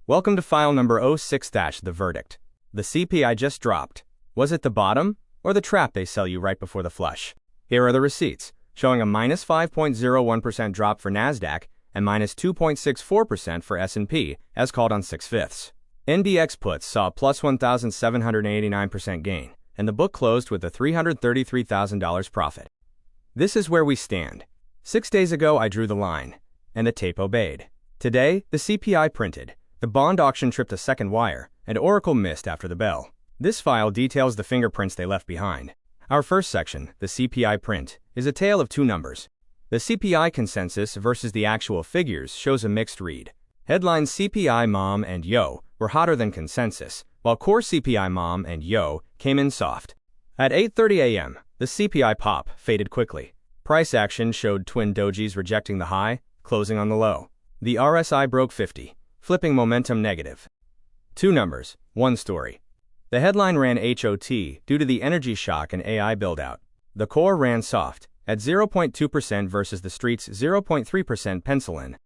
Welcome to file number 06-The verdict. The CPI just dropped. Was it the bottom, or the trap they sell you right before the flush? Here are the receipts, showing a minus 5.01% drop for Nasdaq and minus 2.64% for S&P, as called on 6/5. NDX puts saw a plus 1,789% gain, and the book closed with a $333,000 profit. This is where we stand. 6 days ago I drew the line, and the tape obeyed. Today, the CPI printed, the bond auction tripped a second wire, and Oracle missed after the bell. This file details the fingerprints they left behind. Our first section, the CPI print, is a tale of two numbers. The CPI consensus versus the actual figures shows a mixed read. Headlines CPI Mom and Yo were hotter than consensus, while core CPI Mom and Yo came in soft. At 8:30 a.m., the CPI pop faded quickly. Price action showed twin dojis rejecting the high, closing on the low. The RSI broke 50, flipping momentum negative. Two numbers, one story. The headline ran HOT due to the energy shock and AI buildout. The core ran soft, at 0.2% versus the street's 0.3% pencil in.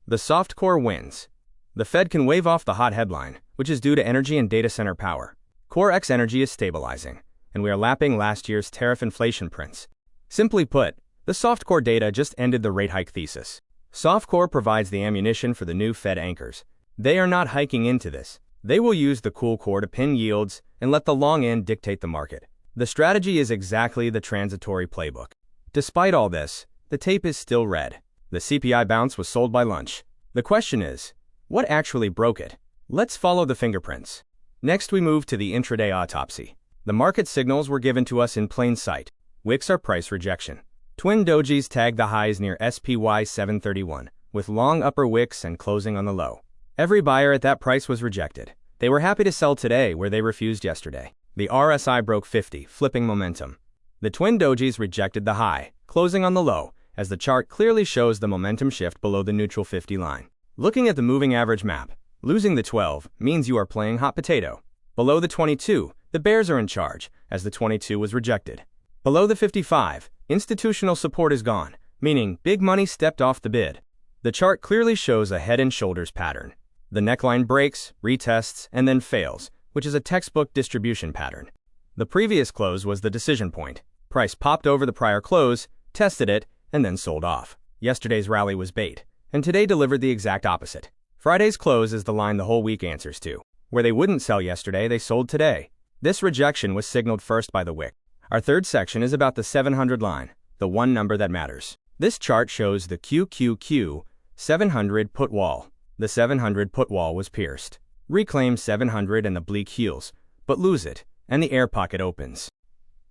The soft core wins. The Fed can wave off the hot headline, which is due to energy and data center power. Core X energy is stabilizing, and we are lapping last year's tariff inflation prints. Simply put, the soft core data just ended the rate hike thesis. Soft core provides the ammunition for the new Fed anchors. They are not hiking into this. They will use the cool core to pin yields and let the long end dictate the market. The strategy is exactly the transitory playbook. Despite all this, the tape is still red. The CPI bounce was sold by lunch. The question is, what actually broke it? Let's follow the fingerprints. Next we move to the intraday autopsy. The market signals were given to us in plain sight. Wicks are price rejection. Twin dojis tagged the highs near SPY 731, with long upper wicks and closing on the low. Every buyer at that price was rejected. They were happy to sell today where they refused yesterday. The RSI broke 50, flipping momentum. The twin dojis rejected the high, closing on the low, as the chart clearly shows the momentum shift below the neutral 50 line. Looking at the moving average map, losing the 12 means you are playing hot potato. Below the 22, the bears are in charge, as the 22 was rejected. Below the 55, institutional support is gone, meaning big money stepped off the bid. The chart clearly shows a head and shoulders pattern. The neckline breaks, retests, and then fails, which is a textbook distribution pattern. The previous close was the decision point. Price popped over the prior close, tested it, and then sold off. Yesterday's rally was bait, and today delivered the exact opposite. Friday's close is the line the whole week answers to. Where they wouldn't sell yesterday, they sold today. This rejection was signaled first by the wick. Our third section is about the 700 line, the one number that matters. This chart shows the QQQ 700 put wall. The 700 put wall was pierced. Reclaim 700 and the bleak heels, but lose it, and the air pocket opens.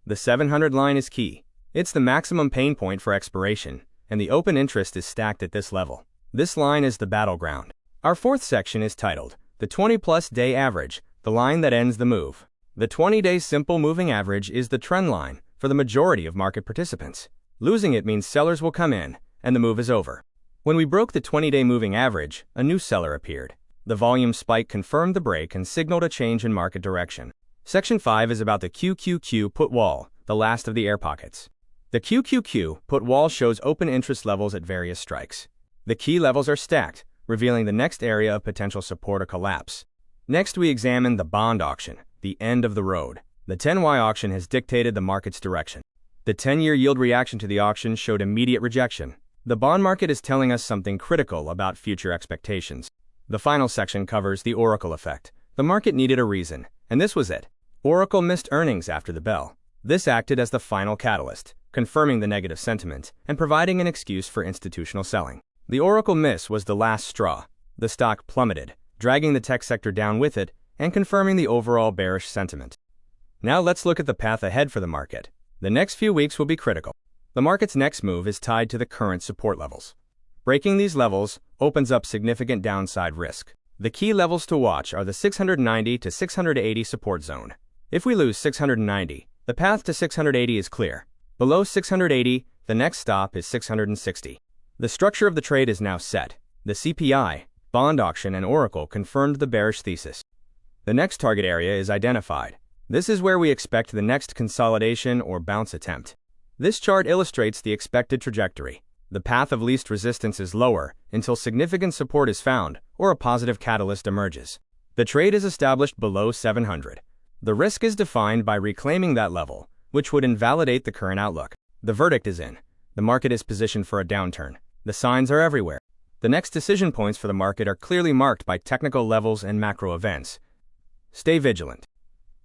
The 700 line is key. It's the maximum pain point for expiration, and the open interest is stacked at this level. This line is the battleground. Our fourth section is titled, the 20-plus day average, the line that ends the move. The 20-day simple moving average is the trend line for the majority of market participants. Losing it means sellers will come in, and the move is over. When we broke the 20-day moving average, a new seller appeared. The volume spike confirmed the break and signaled a change in market direction. Section 5 is about the QQQ put wall, the last of the air pockets. The QQQ put wall shows open interest levels at various strikes. The key levels are stacked, revealing the next area of potential support or collapse. Next we examine the bond auction, the end of the road. The 10Y auction has dictated the market's direction. The 10-year yield reaction to the auction showed immediate rejection. The bond market is telling us something critical about future expectations. The final section covers the Oracle effect. The market needed a reason, and this was it. Oracle missed earnings after the bell. This acted as the final catalyst, confirming the negative sentiment and providing an excuse for institutional selling. The Oracle miss was the last straw. The stock plummeted, dragging the tech sector down with it and confirming the overall bearish sentiment. Now let's look at the path ahead for the market. The next few weeks will be critical. The market's next move is tied to the current support levels. Breaking these levels opens up significant downside risk. The key levels to watch are the 690 to 680 support zone. If we lose 690, the path to 680 is clear. Below 680, the next stop is 660. The structure of the trade is now set. The CPI, bond auction, and Oracle confirmed the bearish thesis. The next target area is identified. This is where we expect the next consolidation or bounce attempt. This chart illustrates the expected trajectory. The path of least resistance is lower until significant support is found or a positive catalyst emerges. The trade is established below 700. The risk is defined by reclaiming that level, which would invalidate the current outlook. The verdict is in. The market is positioned for a downturn. The signs are everywhere. The next decision points for the market are clearly marked by technical levels and macro events. Stay vigilant.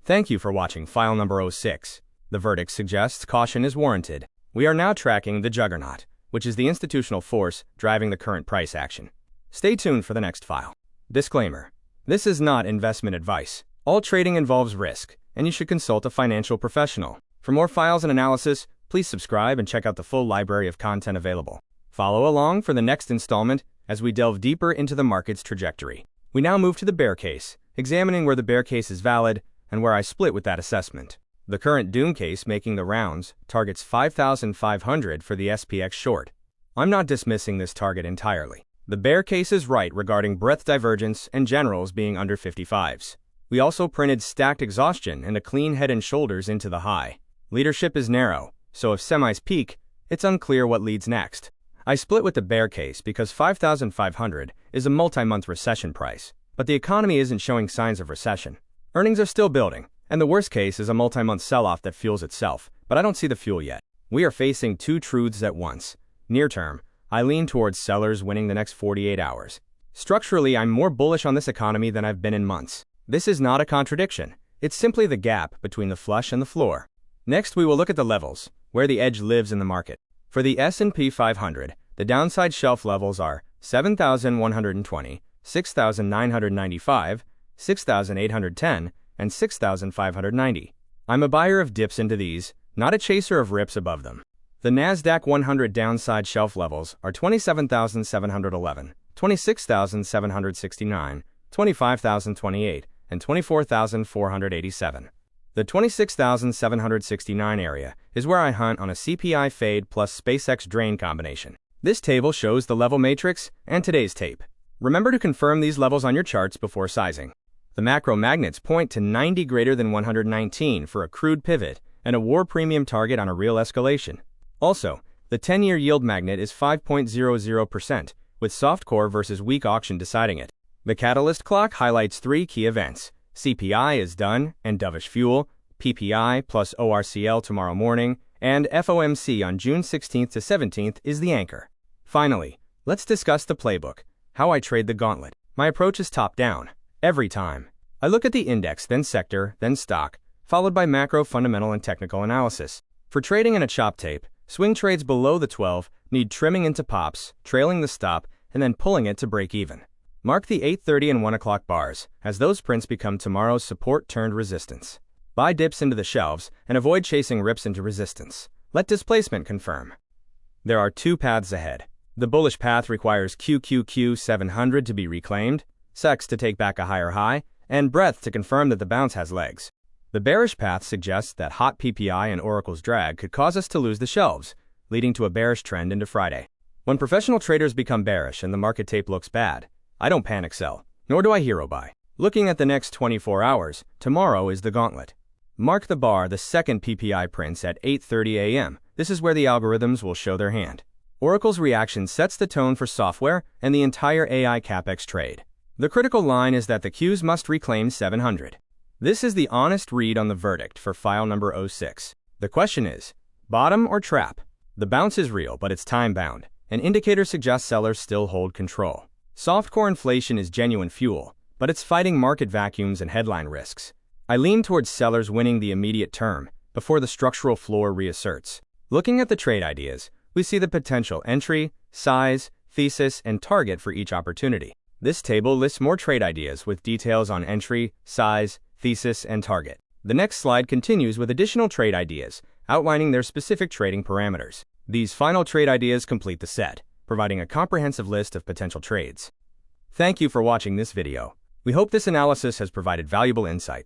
Thank you for watching file number 06. The verdict suggests caution is warranted. We are now tracking the juggernaut, which is the institutional force driving the current price action. Stay tuned for the next file. Disclaimer. This is not investment advice. All trading involves risk, and you should consult a financial professional. For more files and analysis, please subscribe and check out the full library of content available. Follow along for the next installment as we delve deeper into the market's trajectory. We now move to the bear case, examining where the bear case is valid and where I split with that assessment. The current doom case making the rounds targets 5,500 for the SPX short. I'm not dismissing this target entirely. The bear case is right regarding breadth divergence and generals being under 55s. We also printed stacked exhaustion and a clean head and shoulders into the high. Leadership is narrow, so if semis peak, it's unclear what leads next. I split with the bear case because 5,500 is a multi-month recession price, but the economy isn't showing signs of recession. Earnings are still building, and the worst case is a multi-month sell-off that fuels itself, but I don't see the fuel yet. We are facing two truths at once. Near term, I lean towards sellers winning the next 48 hours. Structurally, I'm more bullish on this economy than I've been in months. This is not a contradiction. It's simply the gap between the flush and the floor. Next, we will look at the levels, where the edge lives in the market. For the S&P 500, the downside shelf levels are 7,120, 6,995, 6,810, and 6,590. I'm a buyer of dips into these, not a chaser of rips above them. The Nasdaq 100 downside shelf levels are 27,711, 26,769, 25,028, and 24,487. The 26,769 area is where I hunt on a CPI fade plus SpaceX drain combination. This table shows the level matrix and today's tape. Remember to confirm these levels on your charts before sizing. The macro magnets point to 90 greater than 119 for a crude pivot and a war premium target on a real escalation. Also, the 10-year yield magnet is 5.00%, with soft core versus weak auction deciding it. The catalyst clock highlights three key events. CPI is done and dovish fuel, PPI plus ORCL tomorrow morning, and FOMC on June 16th to 17th is the anchor. Finally, let's discuss the playbook, how I trade the gauntlet. My approach is top-down, every time. I look at the index, then sector, then stock, followed by macro, fundamental, and technical analysis. For trading in a chop tape, swing trades below the 12 need trimming into pops, trailing the stop, and then pulling it to break even. Mark the 8:30 and 1 o'clock bars, as those prints become tomorrow's support turned resistance. Buy dips into the shelves and avoid chasing rips into resistance. Let displacement confirm. There are two paths ahead. The bullish path requires QQQ 700 to be reclaimed, SEX to take back a higher high, and breadth to confirm that the bounce has legs. The bearish path suggests that hot PPI and Oracle's drag could cause us to lose the shelves, leading to a bearish trend into Friday. When professional traders become bearish and the market tape looks bad, I don't panic sell, nor do I hero buy. Looking at the next 24 hours, tomorrow is the gauntlet. Mark the bar, the second PPI prints at 8:30 a.m. This is where the algorithms will show their hand. Oracle's reaction sets the tone for software and the entire AI CapEx trade. The critical line is that the Qs must reclaim 700. This is the honest read on the verdict for file number 06. The question is, bottom or trap? The bounce is real, but it's time-bound. An indicator suggests sellers still hold control. Soft core inflation is genuine fuel, but it's fighting market vacuums and headline risks. I lean towards sellers winning the immediate term before the structural floor reasserts. Looking at the trade ideas, we see the potential entry, size, thesis, and target for each opportunity. This table lists more trade ideas with details on entry, size, thesis, and target. The next slide continues with additional trade ideas, outlining their specific trading parameters. These final trade ideas complete the set, providing a comprehensive list of potential trades. Thank you for watching this video. We hope this analysis has provided valuable insights.